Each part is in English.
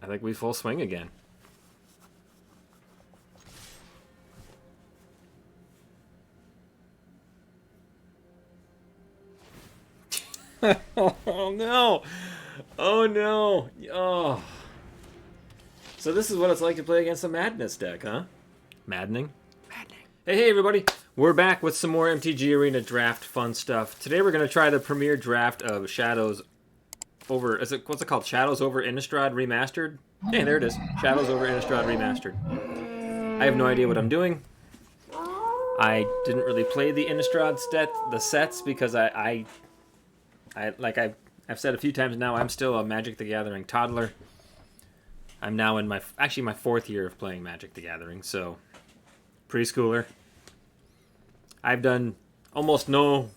I think we full swing again. Oh no! Oh no! Oh. So this is what it's like to play against a Madness deck, huh? Maddening? Maddening. Hey everybody! We're back with some more MTG Arena draft fun stuff. Today we're going to try the premiere draft of Shadows over... what's it called? Shadows over Innistrad Remastered? Hey, there it is. Shadows over Innistrad Remastered. I have no idea what I'm doing. I didn't really play the Innistrad sets because I've said a few times now, I'm still a Magic the Gathering toddler. I'm now in my 4th year of playing Magic the Gathering, so preschooler. I've done almost no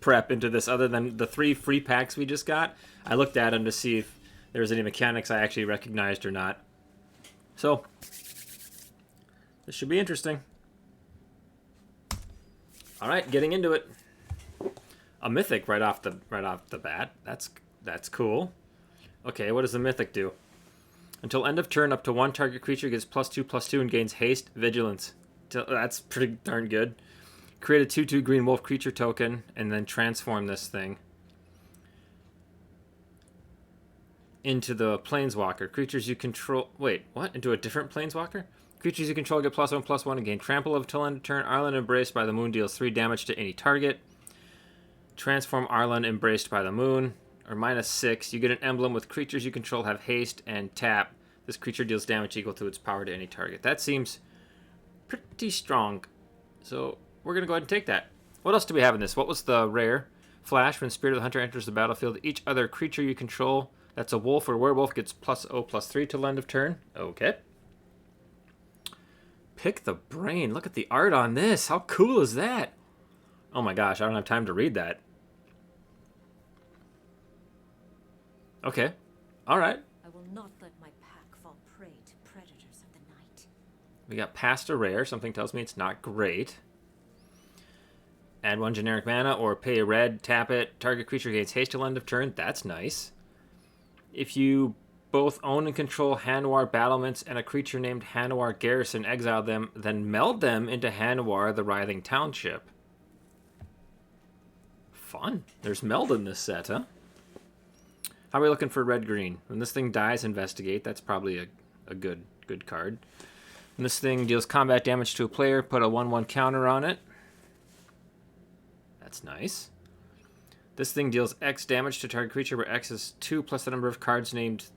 prep into this other than the 3 free packs we just got. I looked at them to see if there was any mechanics I actually recognized or not. So this should be interesting. All right, getting into it. A mythic right off the bat. That's cool. Okay, what does the mythic do? Until end of turn, up to 1 target creature gets +2/+2 and gains haste, vigilance. That's pretty darn good. Create a 2/2 green wolf creature token and then transform this thing into the planeswalker. Creatures you control. Wait, what? Into a different planeswalker? Creatures you control get +1/+1 and gain trample of till end of turn. Arlan Embraced by the Moon deals 3 damage to any target. Transform Arlan Embraced by the Moon, or -6. You get an emblem with creatures you control have haste and tap. This creature deals damage equal to its power to any target. That seems pretty strong. So we're going to go ahead and take that. What else do we have in this? What was the rare? Flash, when Spirit of the Hunter enters the battlefield, each other creature you control that's a wolf or werewolf gets +0/+3 till end of turn. Okay. Pick the brain. Look at the art on this. How cool is that? Oh my gosh, I don't have time to read that. Okay. All right. I will not let my pack fall prey to predators of the night. We got past a rare. Something tells me it's not great. Add 1 generic mana or pay a red, tap it. Target creature gains haste till end of turn. That's nice. If you both own and control Hanuar battlements and a creature named Hanuar Garrison, exile them, then meld them into Hanuar the Writhing Township. Fun. There's meld in this set, huh? How are we looking for red-green? When this thing dies, investigate. That's probably a good card. When this thing deals combat damage to a player, put a 1/1 counter on it. That's nice. This thing deals X damage to target creature, where X is 2 plus the number of cards named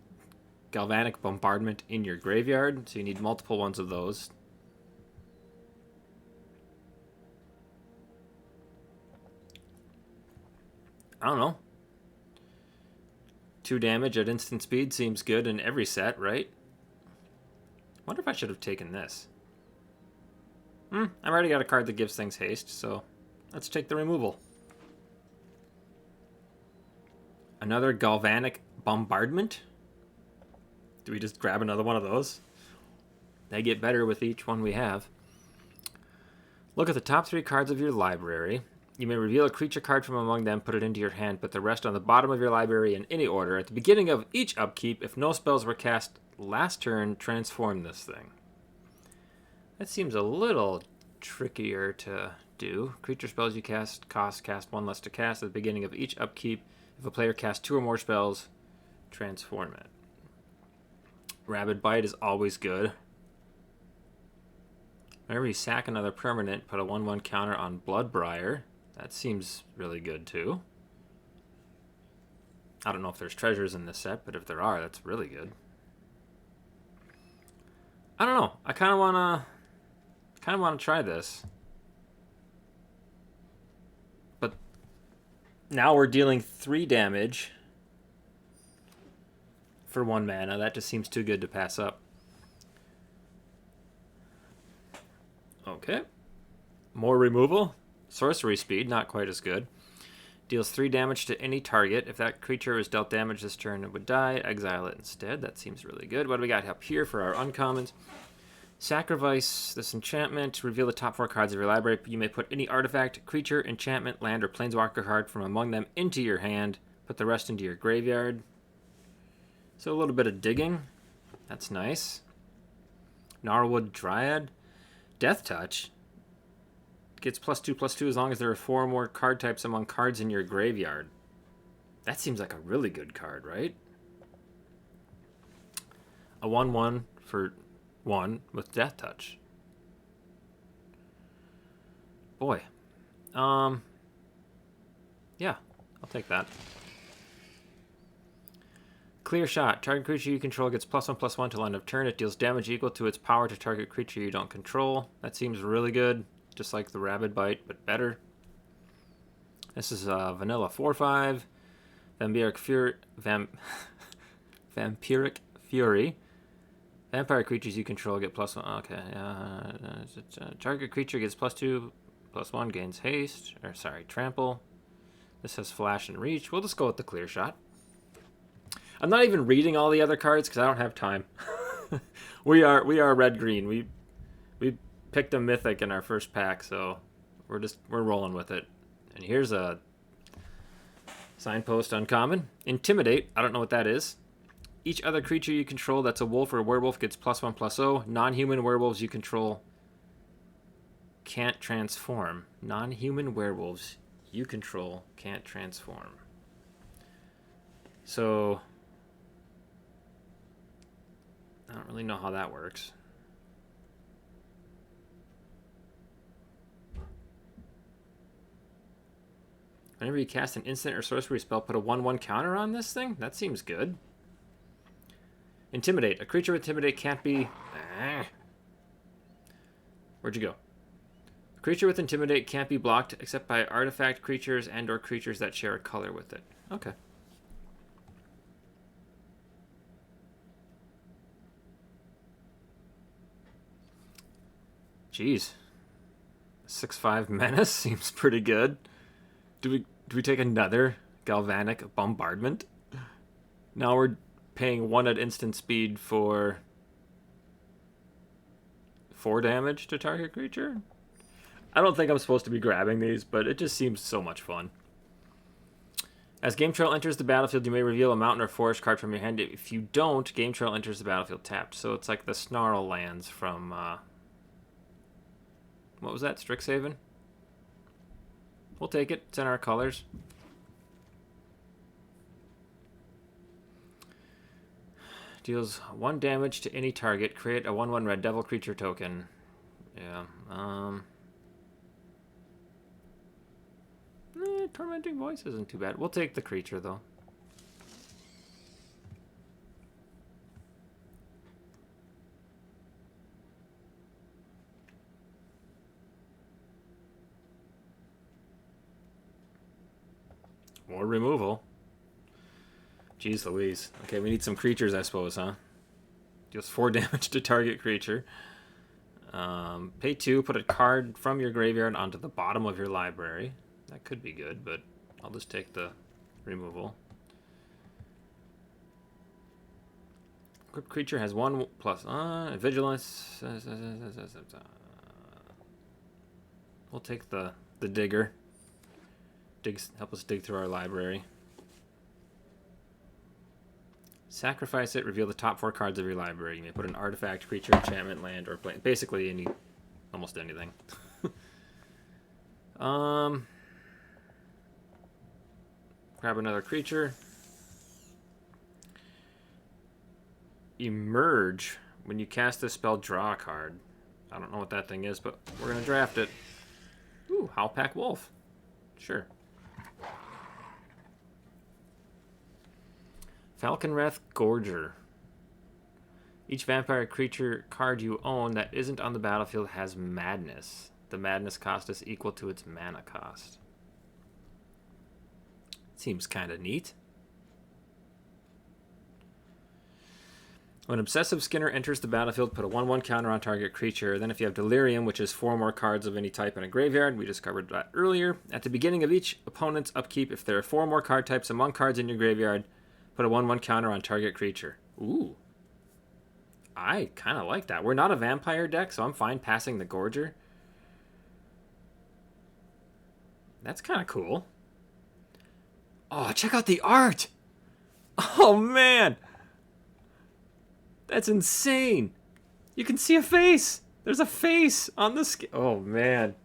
Galvanic Bombardment in your graveyard. So you need multiple ones of those. I don't know. 2 damage at instant speed seems good in every set, right? Wonder if I should have taken this. I've already got a card that gives things haste, so let's take the removal. Another Galvanic Bombardment? Do we just grab another one of those? They get better with each one we have. Look at the top 3 cards of your library. You may reveal a creature card from among them, put it into your hand, put the rest on the bottom of your library in any order. At the beginning of each upkeep, if no spells were cast last turn, transform this thing. That seems a little trickier to do. Creature spells you cast cast 1 less to cast. At the beginning of each upkeep, if a player casts 2 or more spells, transform it. Rabid Bite is always good. Whenever you sack another permanent, put a 1/1 counter on Bloodbriar. That seems really good too. I don't know if there's treasures in this set, but if there are, that's really good. I don't know. I kind of wanna try this. But now we're dealing 3 damage for 1 mana. That just seems too good to pass up. Okay. More removal. Sorcery speed, not quite as good. Deals 3 damage to any target. If that creature is dealt damage this turn, it would die. Exile it instead. That seems really good. What do we got up here for our uncommons? Sacrifice this enchantment. Reveal the top 4 cards of your library. You may put any artifact, creature, enchantment, land, or planeswalker card from among them into your hand. Put the rest into your graveyard. So a little bit of digging. That's nice. Gnarlwood Dryad. Death Touch. Gets +2/+2 as long as there are 4 or more card types among cards in your graveyard. That seems like a really good card, right? A 1/1 for 1 with Death Touch. Boy. Yeah, I'll take that. Clear Shot. Target creature you control gets +1/+1 till end of turn. It deals damage equal to its power to target creature you don't control. That seems really good. Just like the Rabid Bite, but better. This is Vanilla 4/5. Vampiric Fury. Vampiric Fury. Vampire creatures you control get +1. Okay. Target creature gets +2/+1, gains haste. Or sorry, trample. This has flash and reach. We'll just go with the Clear Shot. I'm not even reading all the other cards because I don't have time. we are red green. We picked a mythic in our first pack, so we're rolling with it. And here's a signpost uncommon. Intimidate. I don't know what that is. Each other creature you control that's a wolf or a werewolf gets +1/+0. Non-human werewolves you control can't transform. Non-human werewolves you control can't transform. So I don't really know how that works. Whenever you cast an instant or sorcery spell, put a 1/1 counter on this thing? That seems good. Intimidate. A creature with Intimidate can't be... Where'd you go? A creature with Intimidate can't be blocked except by artifact creatures and or creatures that share a color with it. Okay. Jeez. 6/5 Menace seems pretty good. Do we take another Galvanic Bombardment? Now we're paying 1 at instant speed for 4 damage to target creature? I don't think I'm supposed to be grabbing these, but it just seems so much fun. As Game Trail enters the battlefield, you may reveal a mountain or forest card from your hand. If you don't, Game Trail enters the battlefield tapped. So it's like the Snarl lands from... what was that? Strixhaven? We'll take it. It's in our colors. Deals 1 damage to any target. Create a 1/1 Red Devil creature token. Yeah. Tormenting Voice isn't too bad. We'll take the creature, though. More removal. Jeez Louise. Okay, we need some creatures, I suppose, huh? Deals 4 damage to target creature. Pay 2, put a card from your graveyard onto the bottom of your library. That could be good, but I'll just take the removal. Equipped creature has 1 plus vigilance. We'll take the digger. Help us dig through our library. Sacrifice it. Reveal the top 4 cards of your library. You may put an artifact, creature, enchantment, land, or plant. Basically, almost anything. Grab another creature. Emerge. When you cast this spell, draw a card. I don't know what that thing is, but we're going to draft it. Ooh, Howlpack Wolf. Sure. Falconwrath Gorger. Each vampire creature card you own that isn't on the battlefield has madness. The madness cost is equal to its mana cost. Seems kind of neat. When Obsessive Skinner enters the battlefield, put a 1/1 counter on target creature. Then if you have Delirium, which is 4 more cards of any type in a graveyard, we just covered that earlier. At the beginning of each opponent's upkeep, if there are 4 more card types among cards in your graveyard, put a 1/1 counter on target creature. Ooh. I kind of like that. We're not a vampire deck, so I'm fine passing the Gorger. That's kind of cool. Oh, check out the art! Oh, man! That's insane. You can see a face. There's a face on the Oh, man.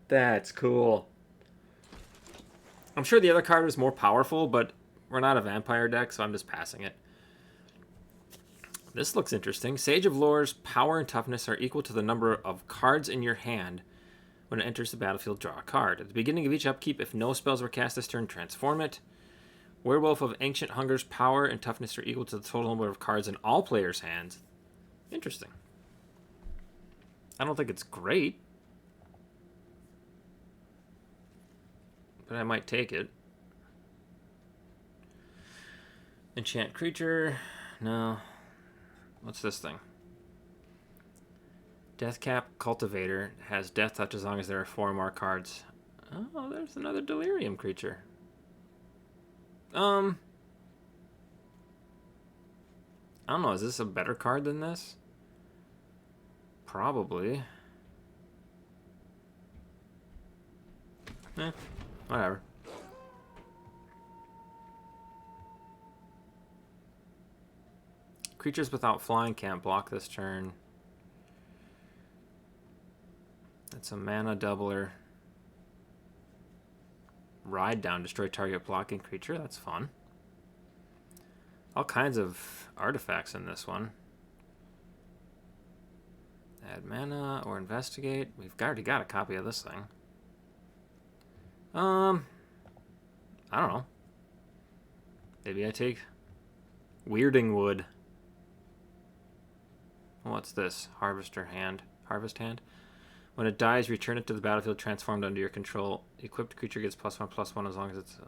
That's cool. I'm sure the other card is more powerful, but we're not a vampire deck, so I'm just passing it. This looks interesting. Sage of Lore's power and toughness are equal to the number of cards in your hand. When it enters the battlefield, draw a card. At the beginning of each upkeep, if no spells were cast this turn, transform it. Werewolf of Ancient Hunger's power and toughness are equal to the total number of cards in all players' hands. Interesting. I don't think it's great, but I might take it. Enchant creature. No. What's this thing? Deathcap Cultivator has death touch as long as there are 4 more cards. Oh, there's another Delirium creature. I don't know. Is this a better card than this? Probably. Whatever. Creatures without flying can't block this turn. That's a mana doubler. Ride down, destroy target blocking creature. That's fun. All kinds of artifacts in this one. Add mana or investigate. We've already got a copy of this thing. I don't know. Maybe I take Weirding Wood. What's this? Harvest hand. When it dies, return it to the battlefield transformed under your control. Equipped creature gets +1/+1 as long as it's...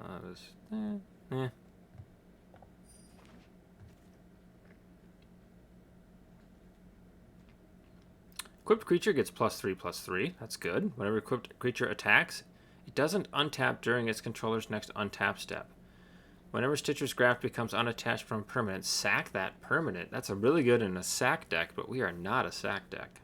Equipped creature gets +3/+3. That's good. Whenever equipped creature attacks, it doesn't untap during its controller's next untap step. Whenever Stitcher's Graft becomes unattached from a permanent, sack that permanent. That's a really good in a sack deck, but we are not a sack deck.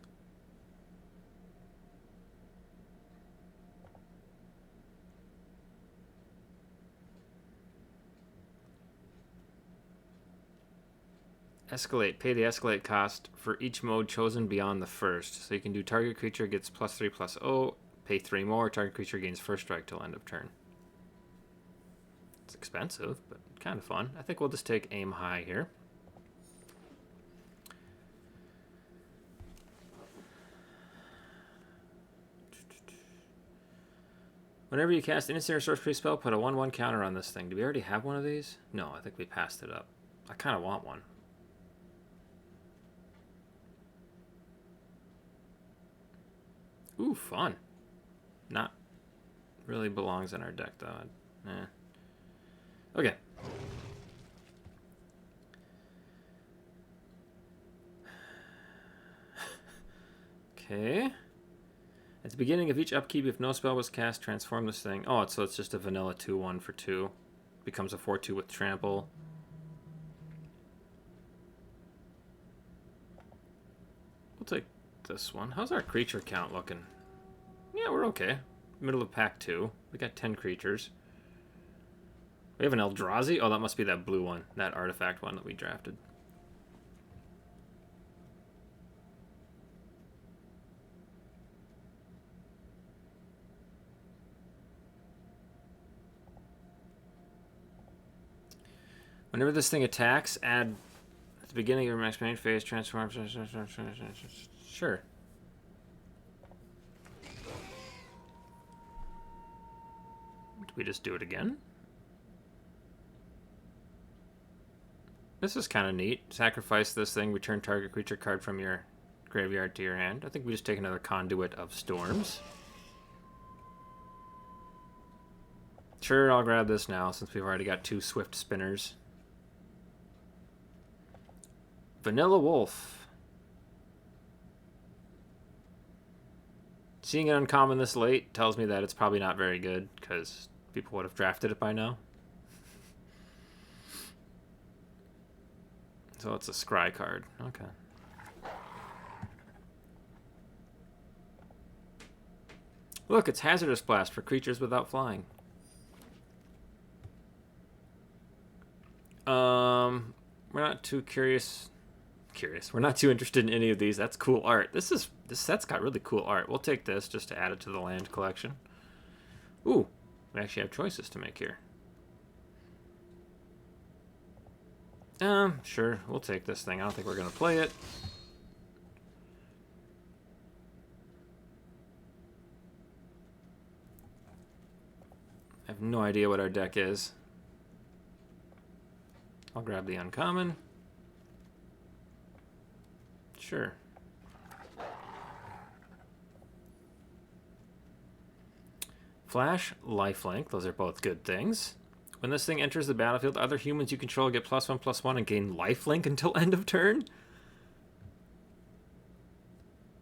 Escalate. Pay the escalate cost for each mode chosen beyond the first. So you can do target creature gets +3/+0. Pay 3 more. Target creature gains first strike till end of turn. It's expensive, but kind of fun. I think we'll just take aim high here. Whenever you cast Innistrad Sorcery spell, put a 1/1 counter on this thing. Do we already have one of these? No, I think we passed it up. I kind of want one. Ooh, fun. Not really belongs in our deck, though. Okay. Okay. At the beginning of each upkeep, if no spell was cast, transform this thing. Oh, so it's just a vanilla 2/1 for 2. Becomes a 4/2 with trample. We'll take this one. How's our creature count looking? Yeah, we're okay. Middle of pack 2. We got 10 creatures. We have an Eldrazi? Oh, that must be that blue one. That artifact one that we drafted. Whenever this thing attacks, add at the beginning of your max main phase, transform. Sure. Do we just do it again? This is kind of neat. Sacrifice this thing, return target creature card from your graveyard to your hand. I think we just take another Conduit of Storms. Sure, I'll grab this now since we've already got 2 Swift Spinners. Vanilla Wolf. Seeing it uncommon this late tells me that it's probably not very good because people would have drafted it by now. So it's a scry card. Okay. Look, it's Hazardous Blast for creatures without flying. We're not too curious. curious. We're not too interested in any of these. That's cool art. This set's got really cool art. We'll take this just to add it to the land collection. Ooh, we actually have choices to make here. Sure, we'll take this thing. I don't think we're gonna play it. I have no idea what our deck is. I'll grab the uncommon. Sure. Flash, lifelink. Those are both good things. When this thing enters the battlefield, other humans you control get +1/+1 and gain lifelink until end of turn?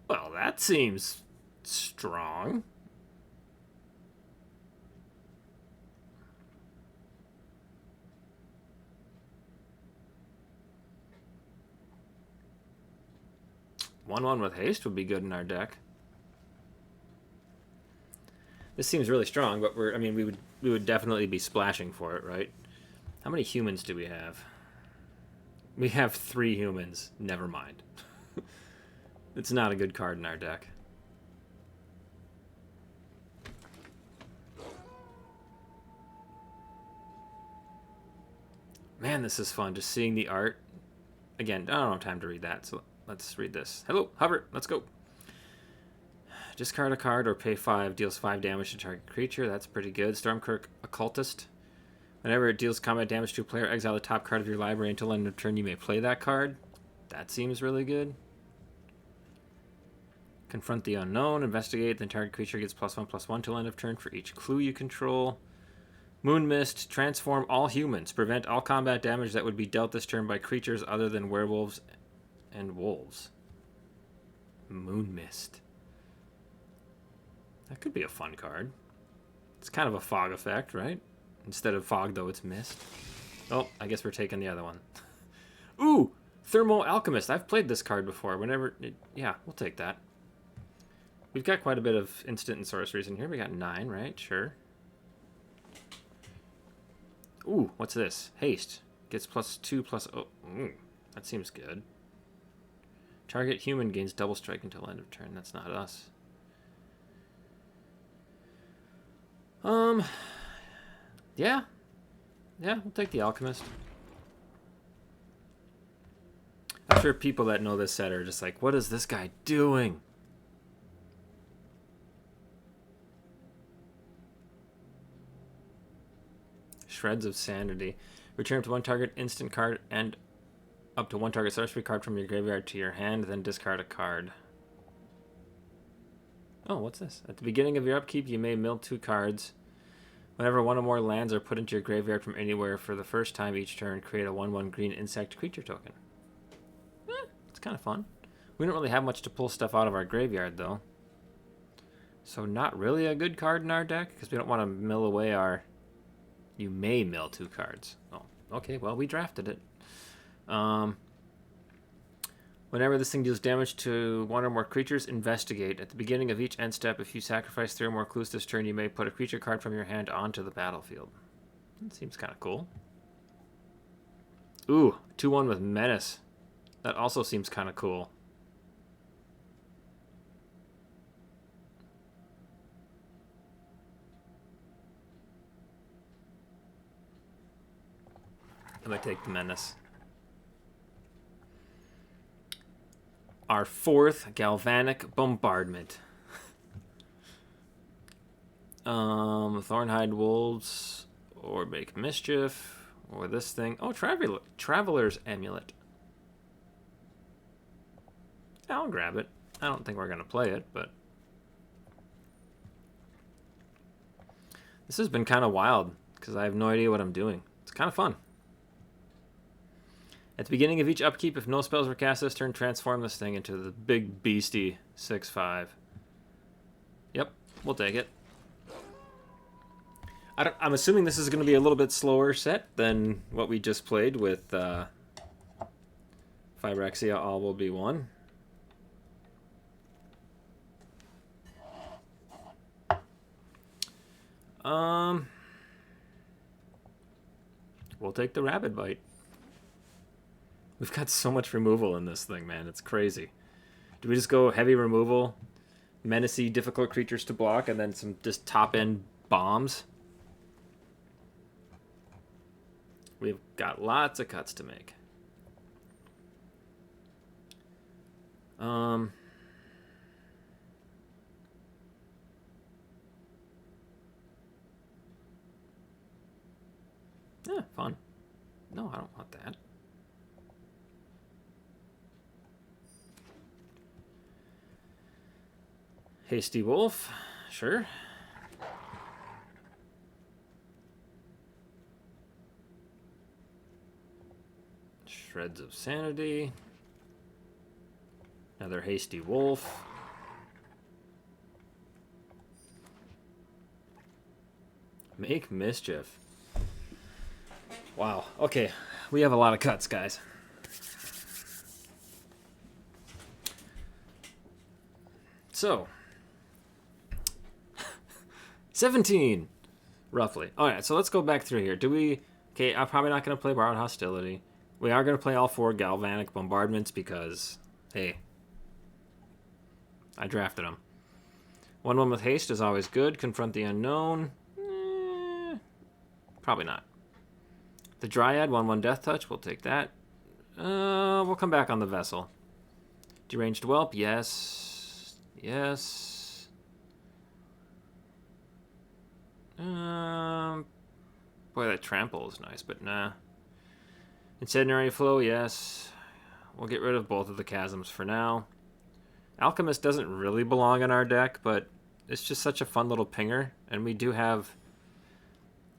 Well, that seems strong. One with haste would be good in our deck. This seems really strong, but we would definitely be splashing for it, right? How many humans do we have? We have 3 humans. Never mind. It's not a good card in our deck. Man, this is fun. Just seeing the art. Again, I don't have time to read that, so let's read this. Hello, Hover. Let's go. Discard a card or pay 5. Deals 5 damage to target creature. That's pretty good. Stormkirk Occultist. Whenever it deals combat damage to a player, exile the top card of your library until end of turn. You may play that card. That seems really good. Confront the Unknown. Investigate. Then target creature gets +1/+1 till end of turn for each clue you control. Moon Mist. Transform all humans. Prevent all combat damage that would be dealt this turn by creatures other than werewolves and wolves. Moon Mist. That could be a fun card. It's kind of a fog effect, right? Instead of fog, though, it's mist. Oh, I guess we're taking the other one. Ooh! Thermo Alchemist. I've played this card before. Yeah, we'll take that. We've got quite a bit of instant and sorceries in here. We got 9, right? Sure. Ooh, what's this? Haste. Gets +2/+. Oh, that seems good. Target human gains double strike until end of turn. That's not us. Yeah. Yeah, we'll take the Alchemist. I'm sure people that know this set are just like, what is this guy doing? Shreds of Sanity. Return up to 1 target instant card and up to 1 target sorcery card from your graveyard to your hand, then discard a card. Oh, what's this? At the beginning of your upkeep, you may mill 2 cards. Whenever 1 or more lands are put into your graveyard from anywhere for the first time each turn, create a 1/1 green insect creature token. It's kind of fun. We don't really have much to pull stuff out of our graveyard, though. So not really a good card in our deck, because we don't want to mill away our... You may mill 2 cards. Oh, okay, well, we drafted it. Whenever this thing deals damage to 1 or more creatures, investigate. At the beginning of each end step, if you sacrifice 3 or more clues this turn, you may put a creature card from your hand onto the battlefield. That seems kind of cool. Ooh, 2/1 with Menace. That also seems kind of cool. I'm going to take the Menace. Our 4th Galvanic Bombardment. Thornhide Wolves, or Make Mischief, or this thing. Oh, Traveler's Amulet. I'll grab it. I don't think we're going to play it, but... This has been kind of wild, because I have no idea what I'm doing. It's kind of fun. At the beginning of each upkeep, if no spells were cast this turn, transform this thing into the big beastie 6/5. Yep, we'll take it. I'm assuming this is going to be a little bit slower set than what we just played with Phyrexia All Will Be One. We'll take the Rabid Bite. We've got so much removal in this thing, man. It's crazy. Do we just go heavy removal, menacey, difficult creatures to block, and then some just top-end bombs? We've got lots of cuts to make. Yeah, fun. No, I don't want that. Hasty Wolf, sure. Shreds of Sanity. Another Hasty Wolf. Make Mischief. Wow. Okay, we have a lot of cuts, guys. So, 17, roughly. All right, so let's go back through here. Do we... Okay, I'm probably not going to play Borrowed Hostility. We are going to play all 4 Galvanic Bombardments because, hey, I drafted them. 1/1 with haste is always good. Confront the Unknown. Probably not. The Dryad, 1/1 Death Touch. We'll take that. We'll come back on the Vessel. Deranged Whelp, yes. Yes. Boy, that Trample is nice, but nah. Incendiary Flow, yes. We'll get rid of both of the Chasms for now. Alchemist doesn't really belong in our deck, but it's just such a fun little pinger, and we do have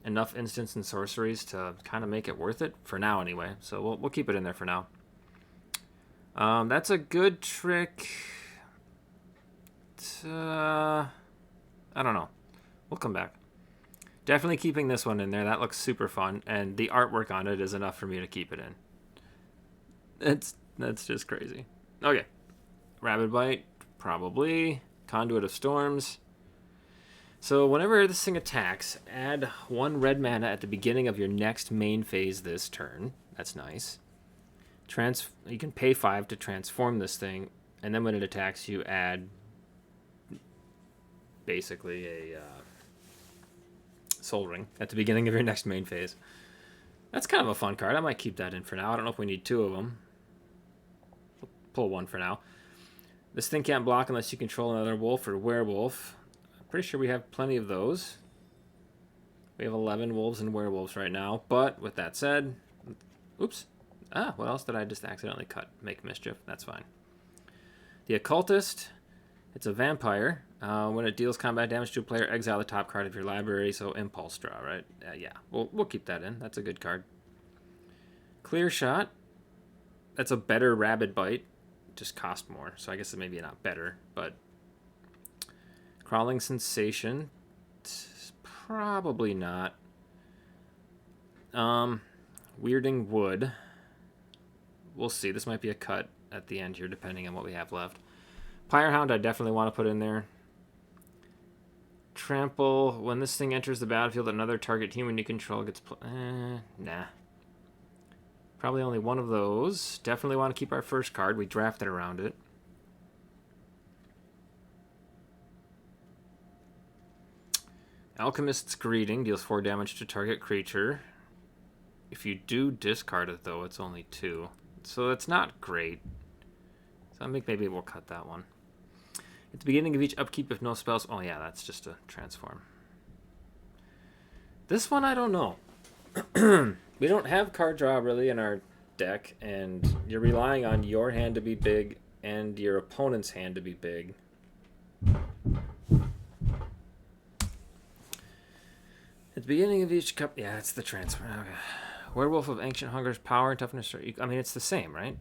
enough instants and sorceries to kind of make it worth it, for now anyway. So we'll keep it in there for now. That's a good trick. I don't know. We'll come back. Definitely keeping this one in there. That looks super fun, and the artwork on it is enough for me to keep it in. That's just crazy. Okay. Rabid Bite, probably. Conduit of Storms. So whenever this thing attacks, add 1 red mana at the beginning of your next main phase this turn. That's nice. You can pay 5 to transform this thing, and then when it attacks, you add basically a Soul Ring at the beginning of your next main phase. That's kind of a fun card. I might keep that in for now. I don't know if we need 2 of them. We'll pull 1 for now. This thing can't block unless you control another wolf or werewolf. I'm pretty sure we have plenty of those. We have 11 wolves and werewolves right now. But with that said, oops. What else did I just accidentally cut? Make Mischief. That's fine. The Occultist. It's a vampire. When it deals combat damage to a player, exile the top card of your library. So Impulse Draw, right? Yeah, we'll keep that in. That's a good card. Clear Shot. That's a better Rabid Bite. Just cost more, so I guess it maybe not better, but Crawling Sensation, probably not. Weirding Wood, we'll see. This might be a cut at the end here, depending on what we have left. Pyrehound, I definitely want to put in there. Trample, when this thing enters the battlefield, another target human you control gets... nah. Probably only 1 of those. Definitely want to keep our first card. We drafted around it. Alchemist's Greeting deals 4 damage to target creature. If you do discard it, though, it's only 2. So that's not great. So I think maybe we'll cut that one. At the beginning of each upkeep, if no spells... Oh, yeah, that's just a transform. This one, I don't know. We don't have card draw really in our deck, and you're relying on your hand to be big and your opponent's hand to be big. At the beginning of each cup... Yeah, it's the transfer. Okay. Werewolf of Ancient Hunger's power and toughness... I mean, it's the same, right?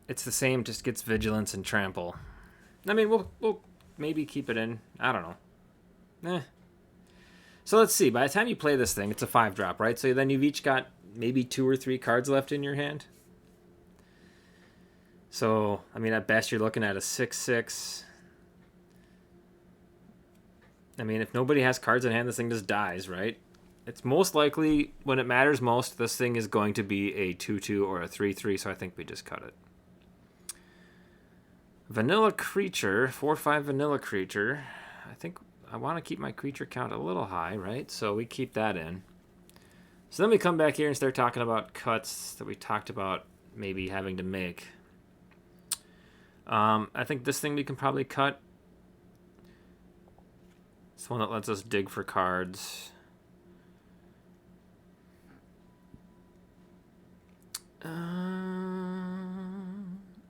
It's the same, just gets vigilance and trample. I mean, we'll maybe keep it in. I don't know. So let's see. By the time you play this thing, it's a 5-drop, right? So then you've each got maybe 2 or 3 cards left in your hand. So, I mean, at best, you're looking at a 6/6. I mean, if nobody has cards in hand, this thing just dies, right? It's most likely, when it matters most, this thing is going to be a 2/2 or a 3/3, so I think we just cut it. Vanilla creature, 4/5 vanilla creature. I think I want to keep my creature count a little high, right? So we keep that in. So then we come back here and start talking about cuts that we talked about maybe having to make. I think this thing we can probably cut. It's one that lets us dig for cards.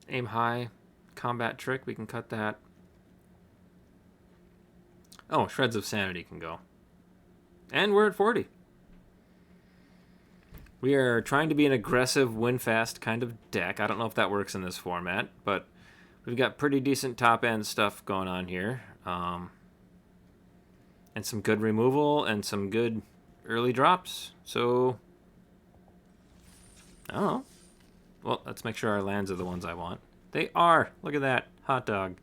Aim high. Combat trick, we can cut that. Oh, Shreds of Sanity can go. And we're at 40. We are trying to be an aggressive, win-fast kind of deck. I don't know if that works in this format, but we've got pretty decent top-end stuff going on here. And some good removal and some good early drops. So, I don't know. Well, let's make sure our lands are the ones I want. They are! Look at that. Hot dog.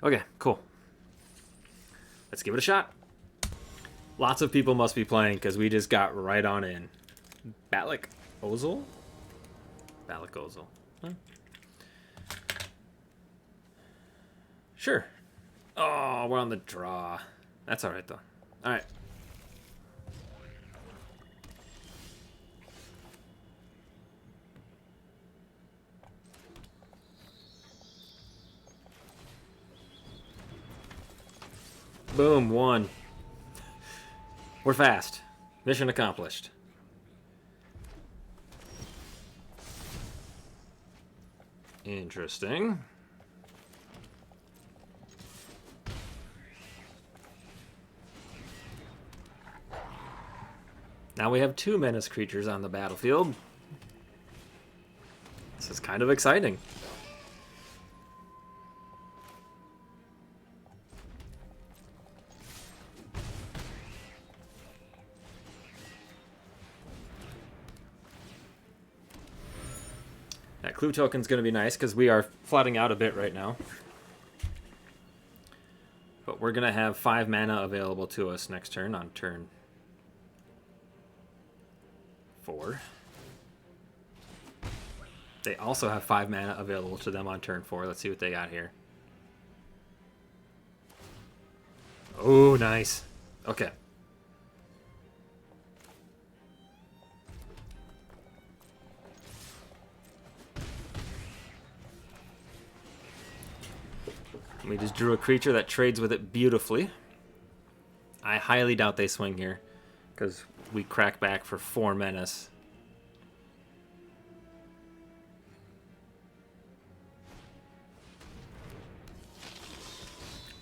Okay, cool. Let's give it a shot. Lots of people must be playing because we just got right on in. Batlik Ozel? Batlik Ozel. Huh? Sure. Oh, we're on the draw. That's alright, though. Alright. Boom, 1. We're fast. Mission accomplished. Interesting. Now we have 2 menace creatures on the battlefield. This is kind of exciting. That clue token's going to be nice because we are flooding out a bit right now. But we're going to have 5 mana available to us next turn on turn 4. They also have 5 mana available to them on turn 4. Let's see what they got here. Oh, nice. Okay. We just drew a creature that trades with it beautifully. I highly doubt they swing here because we crack back for 4 menace.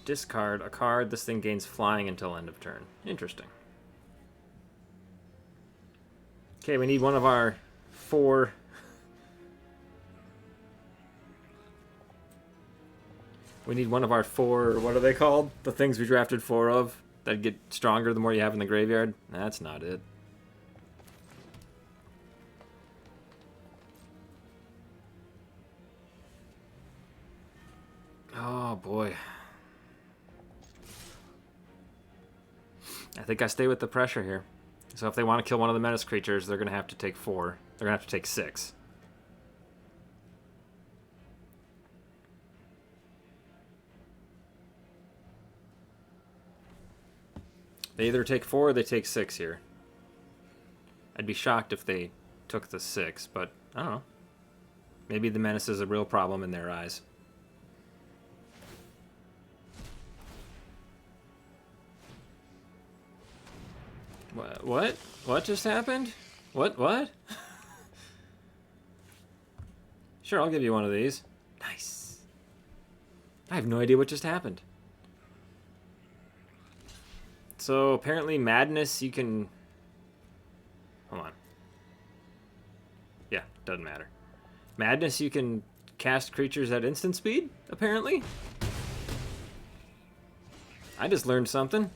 Discard a card. This thing gains flying until end of turn. Interesting. Okay, we need one of our 4... We need one of our 4, what are they called? The things we drafted 4 of that get stronger the more you have in the graveyard? That's not it. Oh boy. I think I stay with the pressure here. So if they want to kill one of the menace creatures, they're going to have to take 4. They're going to have to take 6. They either take 4 or they take 6 here. I'd be shocked if they took the 6, but I don't know. Maybe the menace is a real problem in their eyes. What? What just happened? What? Sure, I'll give you one of these. Nice. I have no idea what just happened. So apparently Madness you can... Hold on. Yeah, doesn't matter. Madness you can cast creatures at instant speed, apparently. I just learned something.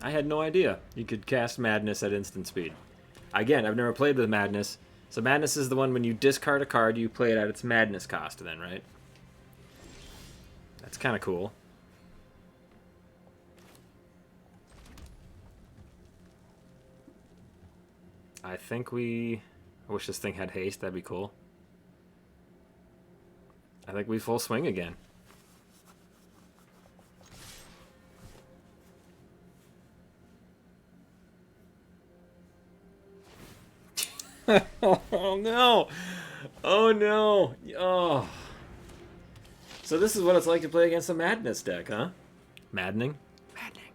I had no idea you could cast Madness at instant speed. Again, I've never played with Madness. So Madness is the one when you discard a card, you play it at its Madness cost then, right? That's kind of cool. I wish this thing had haste. That'd be cool. I think we full swing again. Oh no! Oh no! Oh. So this is what it's like to play against a Madness deck, huh? Maddening? Maddening.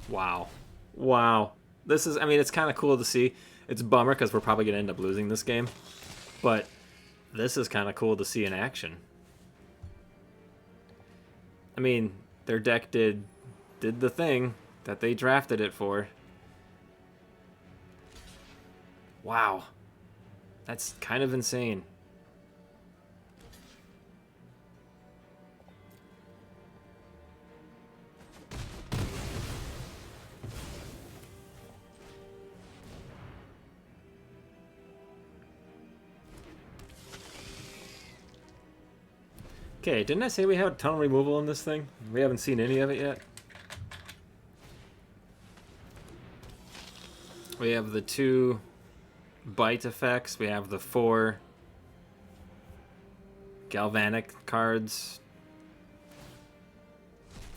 Wow. Wow. This is, I mean, it's kind of cool to see. It's a bummer because we're probably going to end up losing this game. But this is kind of cool to see in action. I mean, their deck did the thing that they drafted it for. Wow. That's kind of insane. Okay, didn't I say we had a ton of removal in this thing? We haven't seen any of it yet. We have the 2 bite effects. We have the 4 galvanic cards.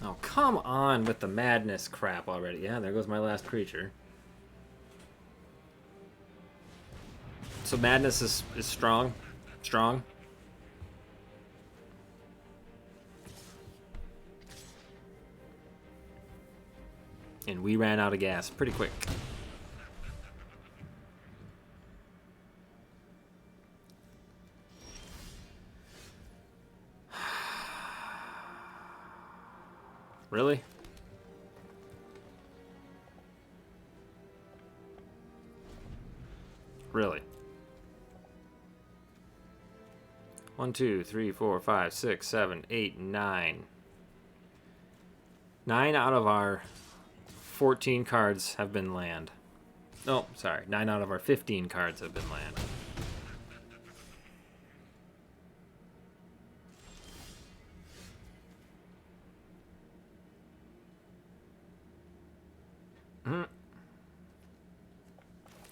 Oh, come on with the madness crap already. Yeah, there goes my last creature. So madness is strong. Strong. And we ran out of gas pretty quick. Really? Really? 1, 2, 3, 4, 5, 6, 7, 8, 9. 9 out of our 14 cards have been land. Oh, sorry. 9 out of our 15 cards have been land.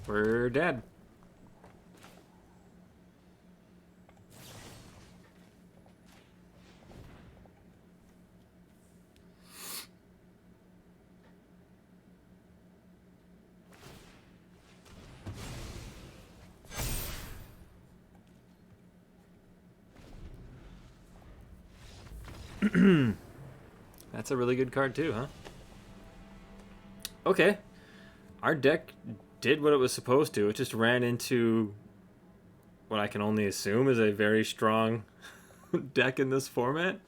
We're dead. That's a really good card too, huh? Okay. Our deck did what it was supposed to. It just ran into what I can only assume is a very strong deck in this format.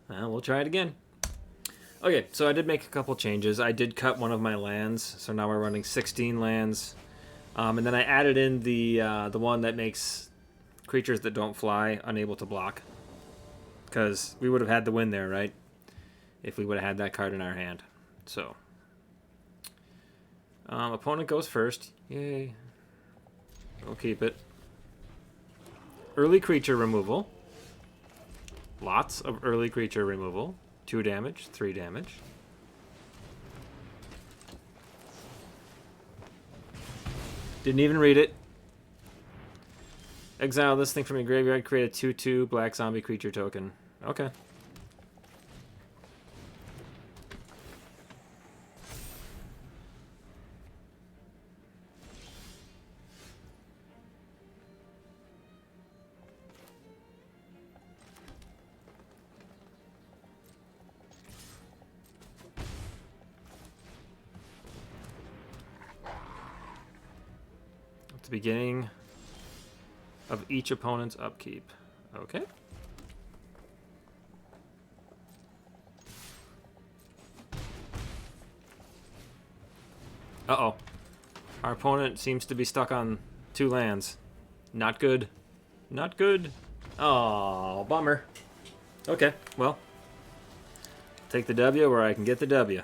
We'll try it again. Okay, so I did make a couple changes. I did cut one of my lands, so now we're running 16 lands. And then I added in the one that makes creatures that don't fly unable to block. Because we would have had the win there, right? If we would have had that card in our hand. So, opponent goes first. Yay. We'll keep it. Early creature removal. Lots of early creature removal. 2 damage, 3 damage. Didn't even read it. Exile this thing from your graveyard. Create a 2/2 black zombie creature token. Okay. At the beginning of each opponent's upkeep. Okay. Uh-oh. Our opponent seems to be stuck on 2 lands. Not good. Not good. Oh, bummer. Okay, well. Take the W where I can get the W.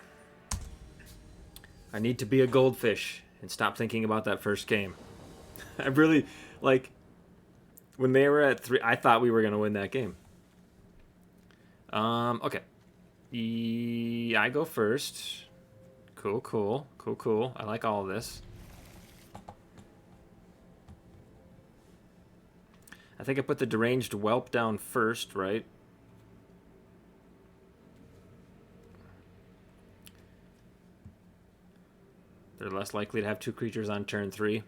I need to be a goldfish and stop thinking about that first game. I really, like, when they were at 3, I thought we were going to win that game. Okay. I go first. Cool, cool, cool, cool. I like all of this. I think I put the deranged whelp down first, right? They're less likely to have 2 creatures on turn 3.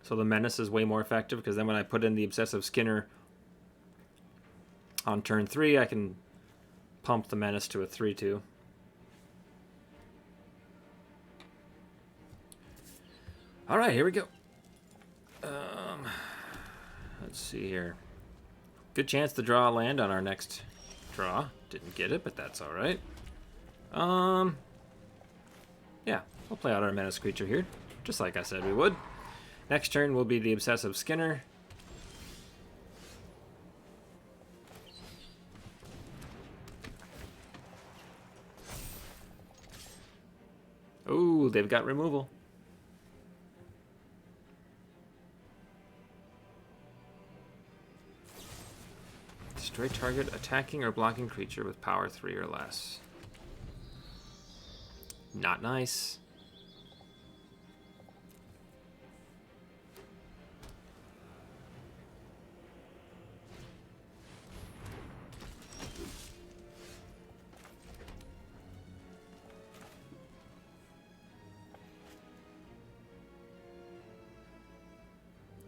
So the menace is way more effective, because then when I put in the Obsessive Skinner on turn 3, I can pump the menace to a 3/2. Alright, here we go. Let's see here. Good chance to draw a land on our next draw. Didn't get it, but that's alright. Yeah, we'll play out our menace creature here, just like I said we would. Next turn will be the Obsessive Skinner. Ooh, they've got removal. Destroy target attacking or blocking creature with power 3 or less. Not nice.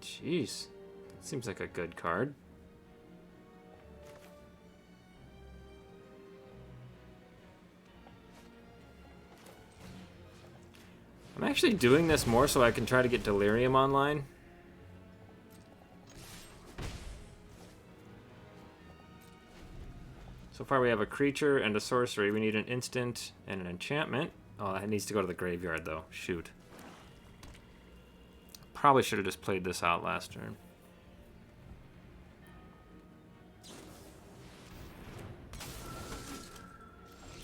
Jeez. Seems like a good card. I'm actually doing this more so I can try to get Delirium online. So far we have a creature and a sorcery. We need an instant and an enchantment. Oh, that needs to go to the graveyard though. Shoot. Probably should have just played this out last turn.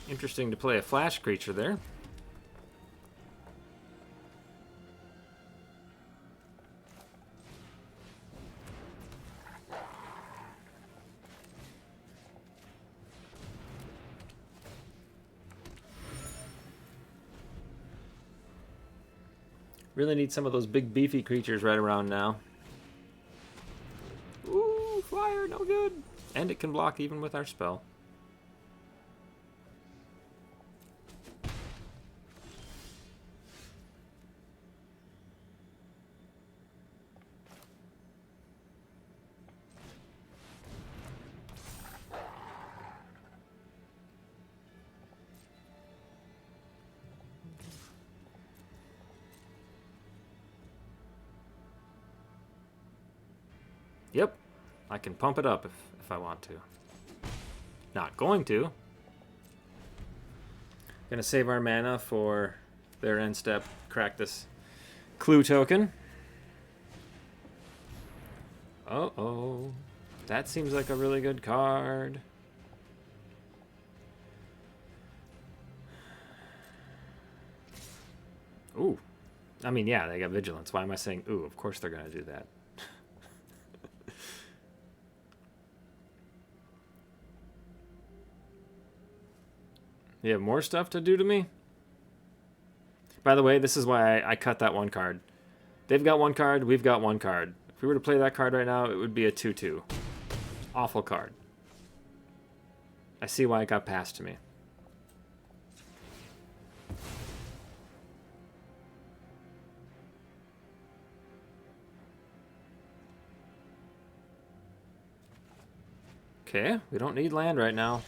Interesting to play a flash creature there. Really need some of those big beefy creatures right around now. Ooh, flyer, no good. And it can block even with our spell. Yep, I can pump it up if I want to. Not going to. Gonna save our mana for their end step. Crack this clue token. Uh-oh. That seems like a really good card. Ooh. I mean, yeah, they got Vigilance. Why am I saying ooh? Of course they're gonna do that. You have more stuff to do to me? By the way, this is why I cut that one card. They've got one card, we've got one card. If we were to play that card right now, it would be a 2/2. Awful card. I see why it got passed to me. Okay, we don't need land right now.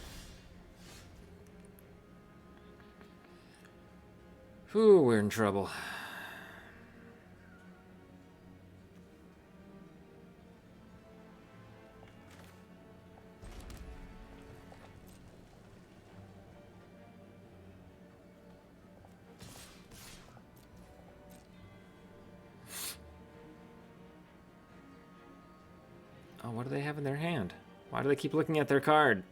Ooh, we're in trouble. Oh, what do they have in their hand? Why do they keep looking at their card?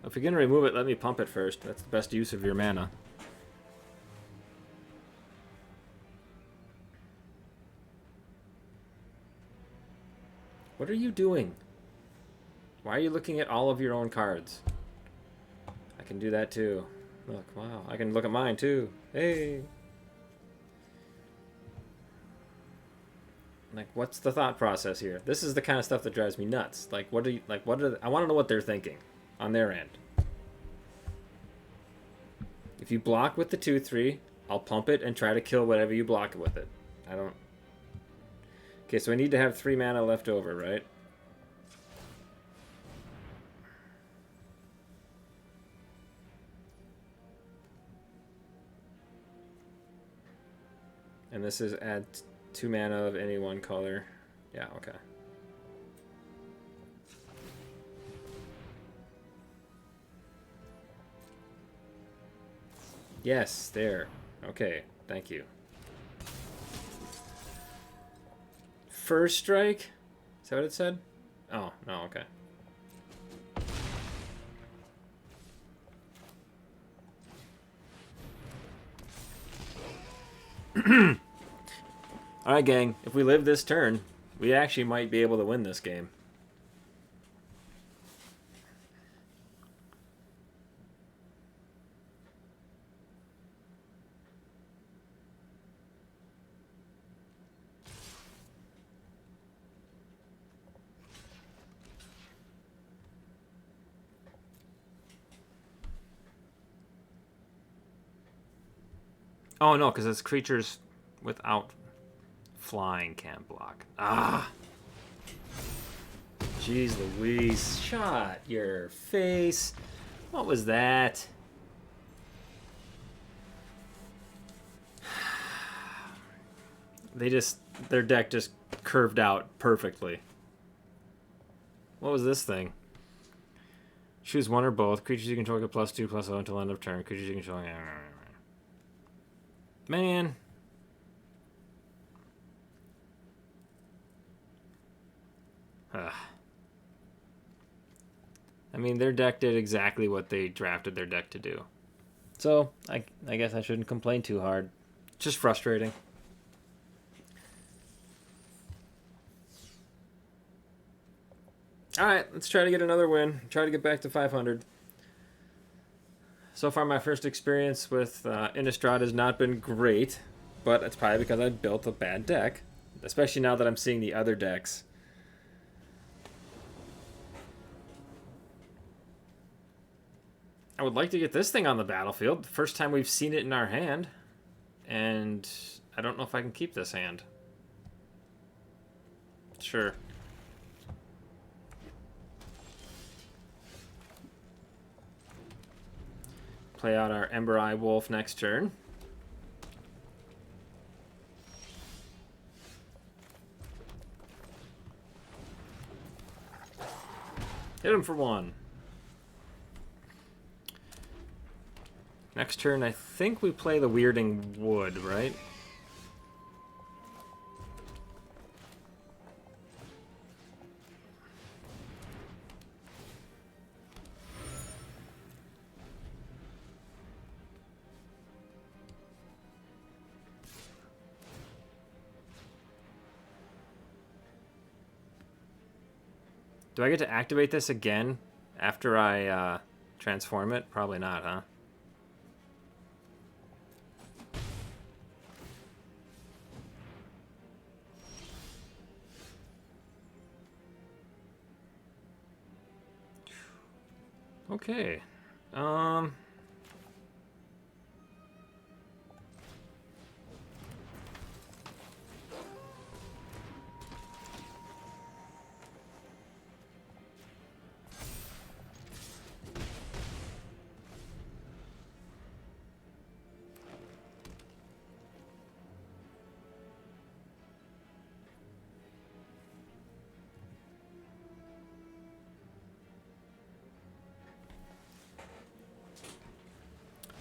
If you're gonna remove it, let me pump it first. That's the best use of your mana. What are you doing? Why are you looking at all of your own cards? I can do that too. Look, wow. I can look at mine too. Hey. Like, what's the thought process here? This is the kind of stuff that drives me nuts. Like, what are you, like, what are, I want to know what they're thinking on their end. If you block with the 2/3, I'll pump it and try to kill whatever you block with it. I don't... Okay, so I need to have 3 mana left over, right? And this is add 2 mana of any one color. Yeah, okay. Yes, there. Okay, thank you. First strike? Is that what it said? Oh, no, okay. Alright, gang. If we live this turn, we actually might be able to win this game. Oh, no, because it's creatures without flying can't block. Ah! Jeez Louise. Shot your face. What was that? Their deck just curved out perfectly. What was this thing? Choose one or both. Creatures you control get +2/+0 until end of turn. Creatures you control... Man. Ugh. I mean, their deck did exactly what they drafted their deck to do. So, I guess I shouldn't complain too hard. Just frustrating. Alright, let's try to get another win. Try to get back to 500. So far, my first experience with Innistrad has not been great, but it's probably because I built a bad deck, especially now that I'm seeing the other decks. I would like to get this thing on the battlefield. The first time we've seen it in our hand, and I don't know if I can keep this hand. Sure. Play out our Ember Eye Wolf next turn. Hit him for 1. Next turn, I think we play the Weirding Wood, right? Do I get to activate this again after I transform it? Probably not, huh? Okay.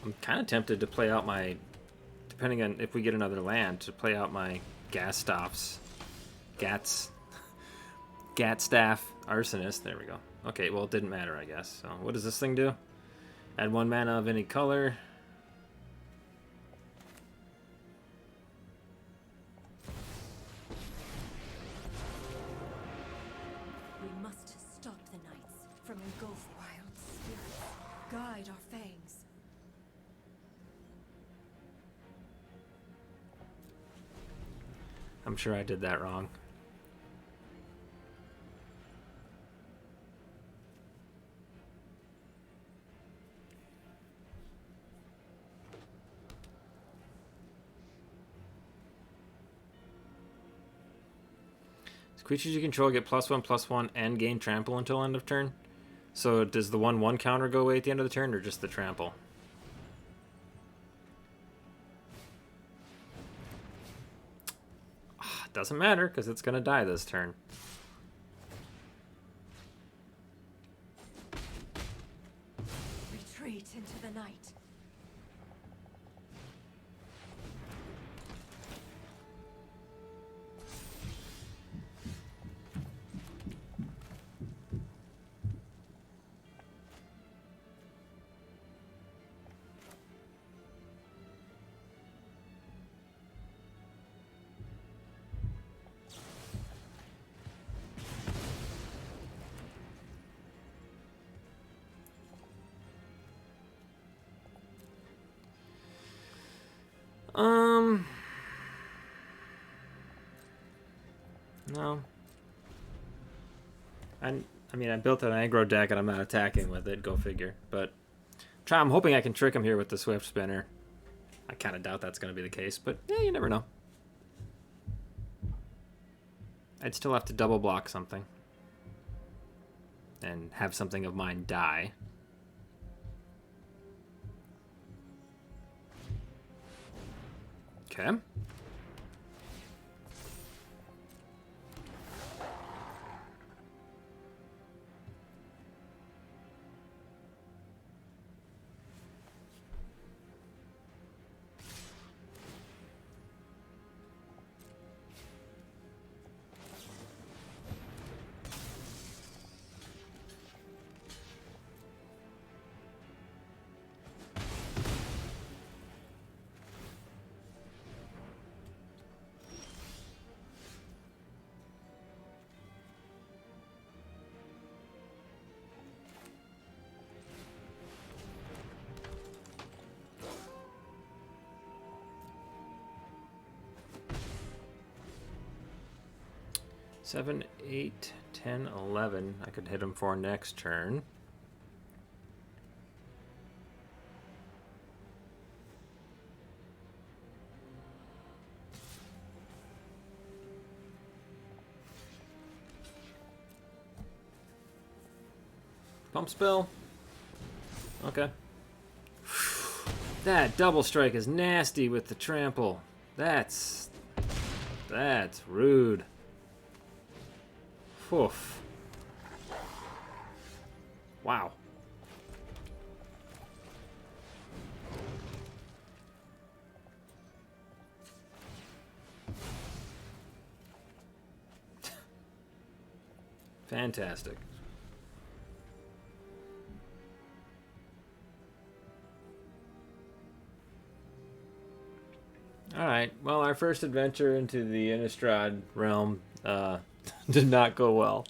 I'm kind of tempted to play out my, depending on if we get another land, to play out my Gatstaff Arsonist. There we go. Okay, well, it didn't matter, I guess. So, what does this thing do? Add 1 mana of any color. We must stop the knights. engulf wild spirits. Guide our fangs. I'm sure I did that wrong. Creatures you control get +1/+1 and gain trample until end of turn. So does the 1/1 counter go away at the end of the turn, or just the trample? Doesn't matter, because it's going to die this turn. Retreat into the night. No. I mean, I built an aggro deck and I'm not attacking with it. Go figure. But I'm hoping I can trick him here with the Swift Spinner. I kind of doubt that's going to be the case, but yeah, you never know. I'd still have to double block something. And have something of mine die. Okay. Seven, 8, 10, 11. I could hit him for next turn. Pump spell. Okay. That double strike is nasty with the trample. That's rude. Oof. Wow. Fantastic. Alright, well, our first adventure into the Innistrad realm did not go well.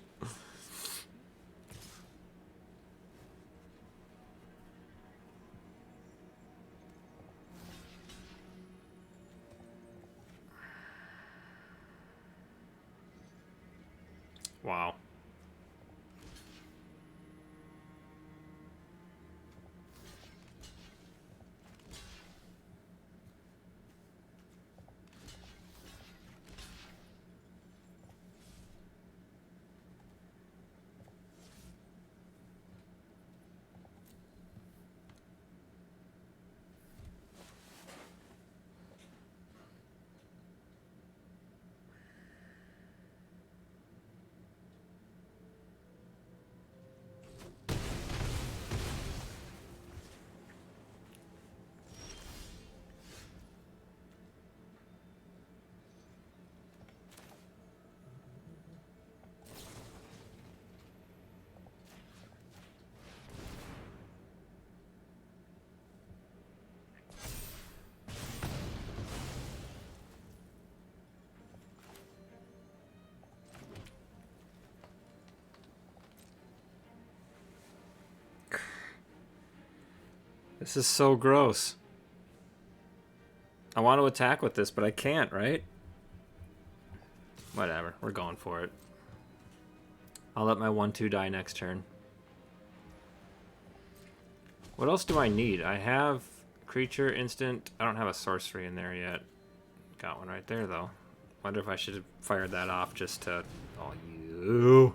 Wow. This is so gross. I want to attack with this, but I can't, right? Whatever, we're going for it. I'll let my 1/2 die next turn. What else do I need? I have creature, instant. I don't have a sorcery in there yet. Got one right there, though. Wonder if I should have fired that off just to... Oh, you...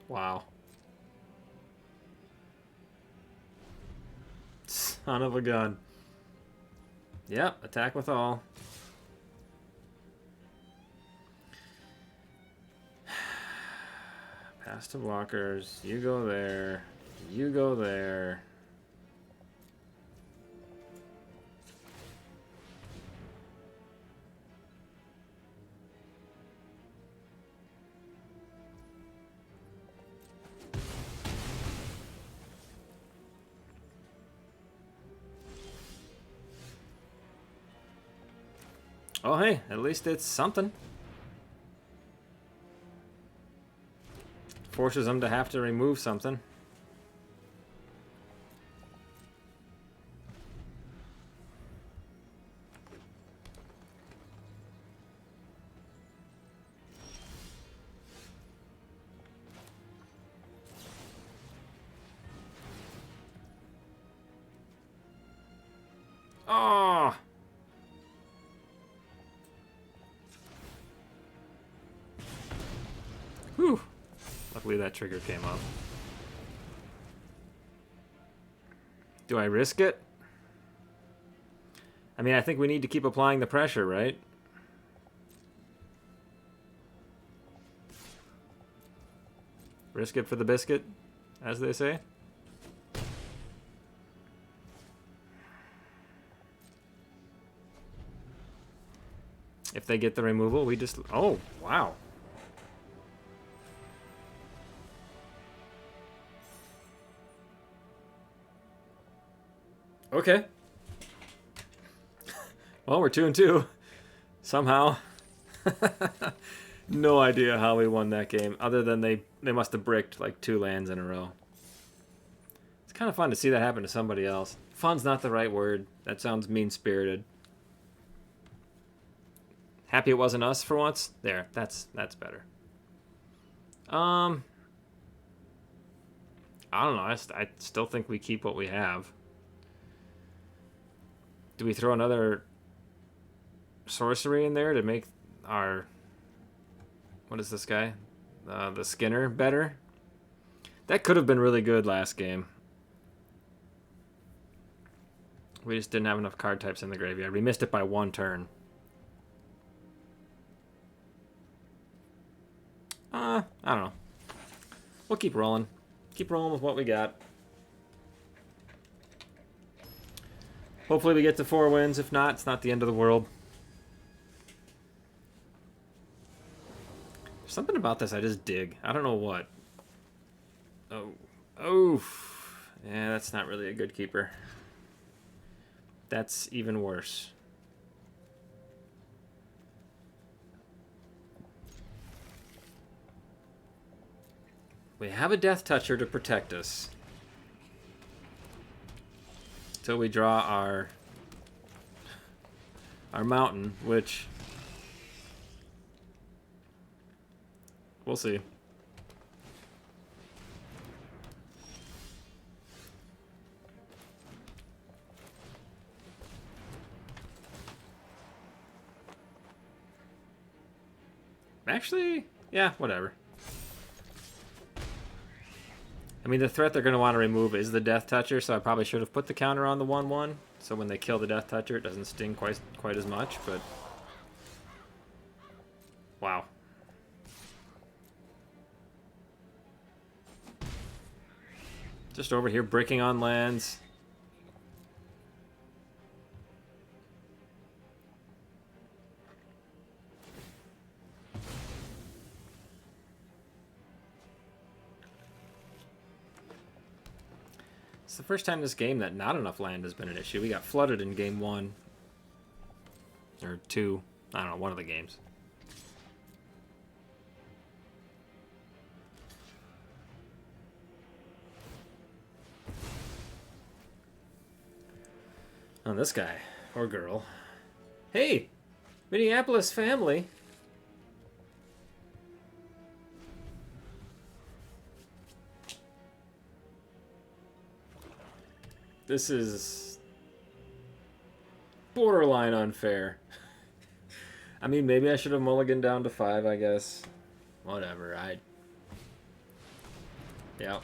Wow. Son of a gun. Yep, attack with all. Pass to blockers. You go there. You go there. Oh, hey, at least it's something. Forces them to have to remove something. Oh! Whew. Luckily that trigger came up. Do I risk it? I mean, I think we need to keep applying the pressure, right? Risk it for the biscuit, as they say. If they get the removal, we just... Oh, wow. Okay. Well, we're 2-2. Somehow. No idea how we won that game, other than they must have bricked like 2 lands in a row. It's kind of fun to see that happen to somebody else. Fun's not the right word. That sounds mean-spirited. Happy it wasn't us for once? There, that's better. I don't know. I still think we keep what we have. Do we throw another sorcery in there to make our... What is this guy? The Skinner better? That could have been really good last game. We just didn't have enough card types in the graveyard. We missed it by 1 turn. I don't know. We'll keep rolling. Keep rolling with what we got. Hopefully we get to 4 wins. If not, it's not the end of the world. There's something about this I just dig. I don't know what. Oh. Oh. Yeah, that's not really a good keeper. That's even worse. We have a Death Toucher to protect us. Till we draw our mountain, which we'll see. Actually, yeah, whatever. I mean, the threat they're going to want to remove is the Death Toucher, so I probably should have put the counter on the 1/1, so when they kill the Death Toucher, it doesn't sting quite as much, but... Wow. Just over here bricking on lands. It's the first time this game that not enough land has been an issue. We got flooded in game 1. Or 2. I don't know, one of the games. On this guy or girl. Hey, Minneapolis family. This is borderline unfair. I mean, maybe I should have mulliganed down to 5, I guess. Whatever, yeah.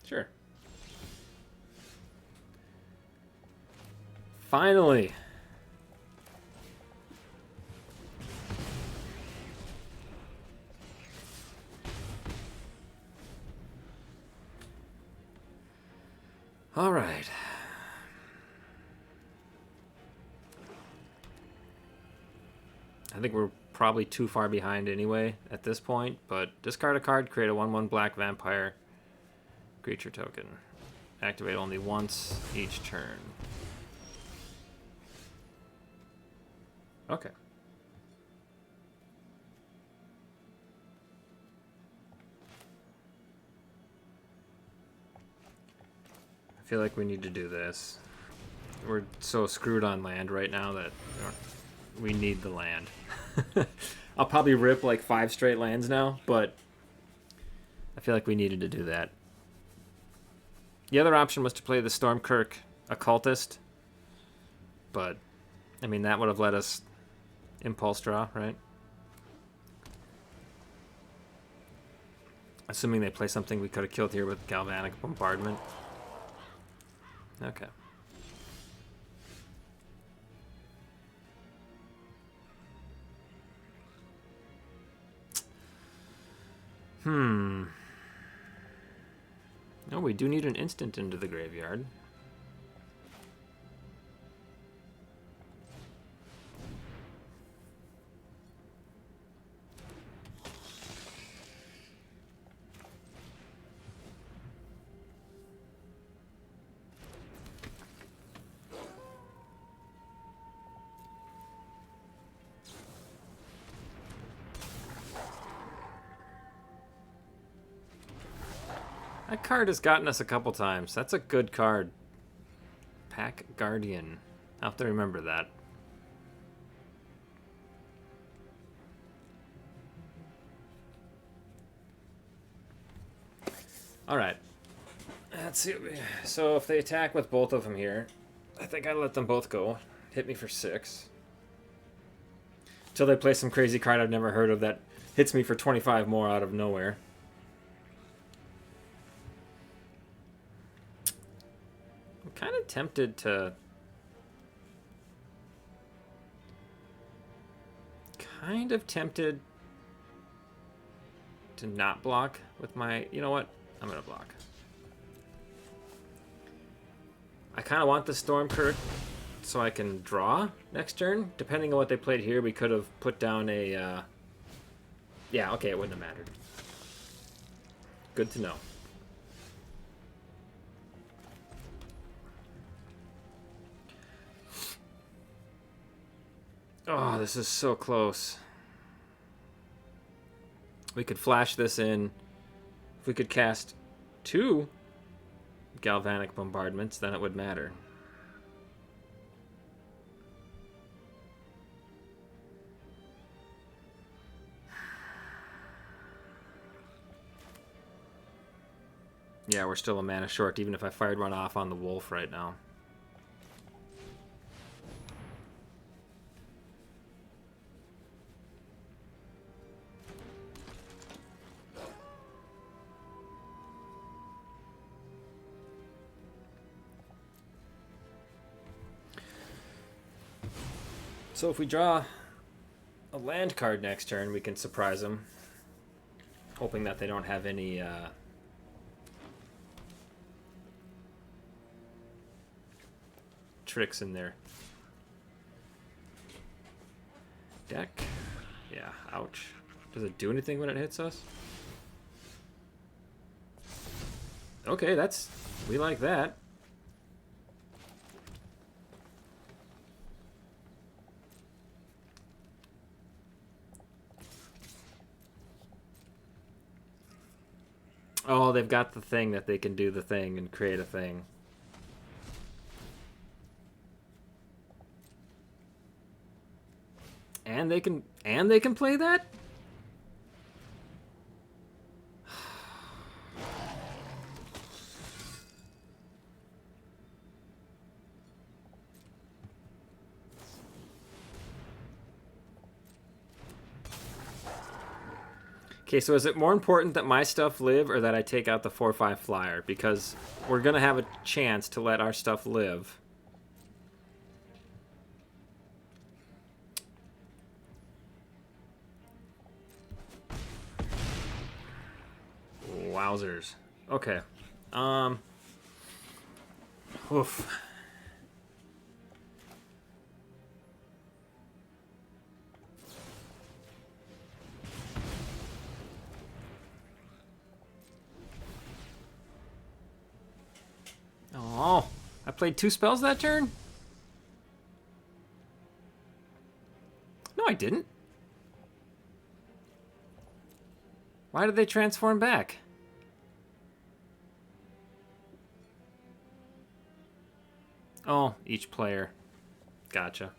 Sure. Finally. All right. I think we're probably too far behind anyway at this point, but discard a card, create a 1/1 black vampire creature token. Activate only once each turn. Okay. I feel like we need to do this. We're so screwed on land right now that we need the land. I'll probably rip like 5 straight lands now, but I feel like we needed to do that. The other option was to play the Stormkirk Occultist, but I mean that would have let us impulse draw, right? Assuming they play something we could have killed here with Galvanic Bombardment. Okay. No, we do need an instant into the graveyard. That card has gotten us a couple times. That's a good card. Pack Guardian. I'll have to remember that. Alright. Let's see. So if they attack with both of them here, I think I let them both go. Hit me for 6. Until they play some crazy card I've never heard of that hits me for 25 more out of nowhere. I'm kind of tempted to... not block with my... You know what? I'm going to block. I kind of want the Stormkirk so I can draw next turn. Depending on what they played here, we could have put down a... Yeah, okay, it wouldn't have mattered. Good to know. Oh, this is so close. We could flash this in. If we could cast 2 Galvanic Bombardments, then it would matter. Yeah, we're still a mana short, even if I fired one off on the wolf right now. So if we draw a land card next turn, we can surprise them. Hoping that they don't have any... tricks in their deck. Yeah, ouch. Does it do anything when it hits us? Okay, that's... we like that. Oh, they've got the thing that they can do the thing and create a thing. And they can play that? Okay, so is it more important that my stuff live or that I take out the 4/5 flyer? Because we're going to have a chance to let our stuff live. Wowzers. Okay. Oof. Oh, I played 2 spells that turn? No, I didn't. Why did they transform back? Oh, each player. Gotcha.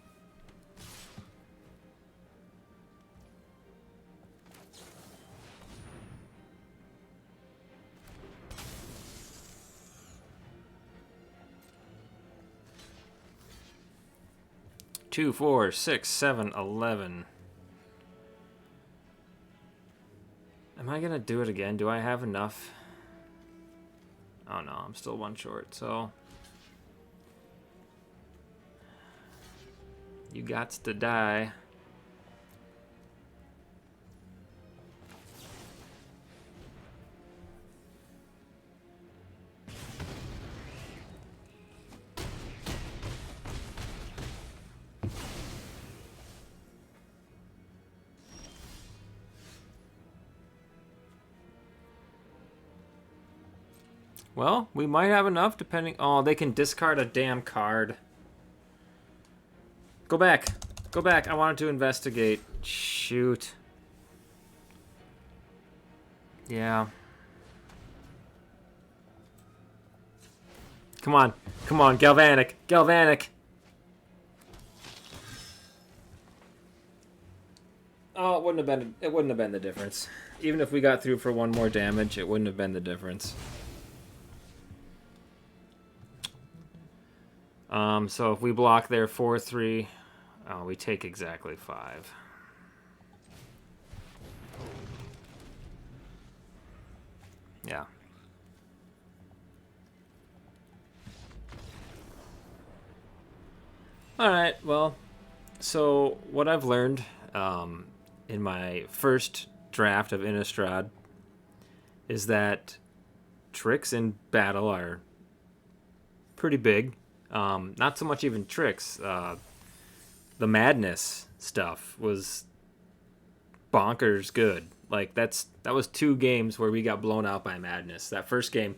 Two, 4, 6, 7, 11. Am I gonna do it again? Do I have enough? Oh no, I'm still 1 short, so... You gots to die. Well, we might have enough depending... Oh, they can discard a damn card. Go back. Go back. I wanted to investigate. Shoot. Yeah. Come on. Come on. Galvanic. Galvanic. Oh, it wouldn't have been the difference. Even if we got through for 1 more damage, it wouldn't have been the difference. So if we block there 4/3, we take exactly 5. Yeah. All right. Well, so what I've learned in my first draft of Innistrad is that tricks in battle are pretty big. Not so much even tricks. The madness stuff was bonkers good. Like that was 2 games where we got blown out by madness. That first game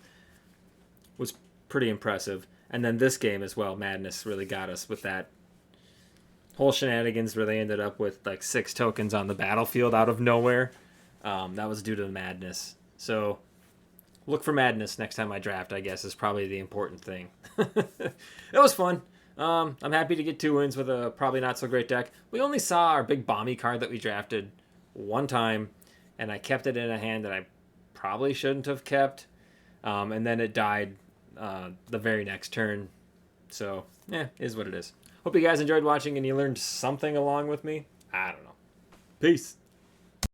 was pretty impressive, and then this game as well. Madness really got us with that whole shenanigans where they ended up with like 6 tokens on the battlefield out of nowhere. That was due to the madness. So look for madness next time I draft, I guess, is probably the important thing. It was fun. I'm happy to get 2 wins with a probably not so great deck. We only saw our big bomby card that we drafted 1 time, and I kept it in a hand that I probably shouldn't have kept. And then it died the very next turn. So, is what it is. Hope you guys enjoyed watching and you learned something along with me. I don't know. Peace.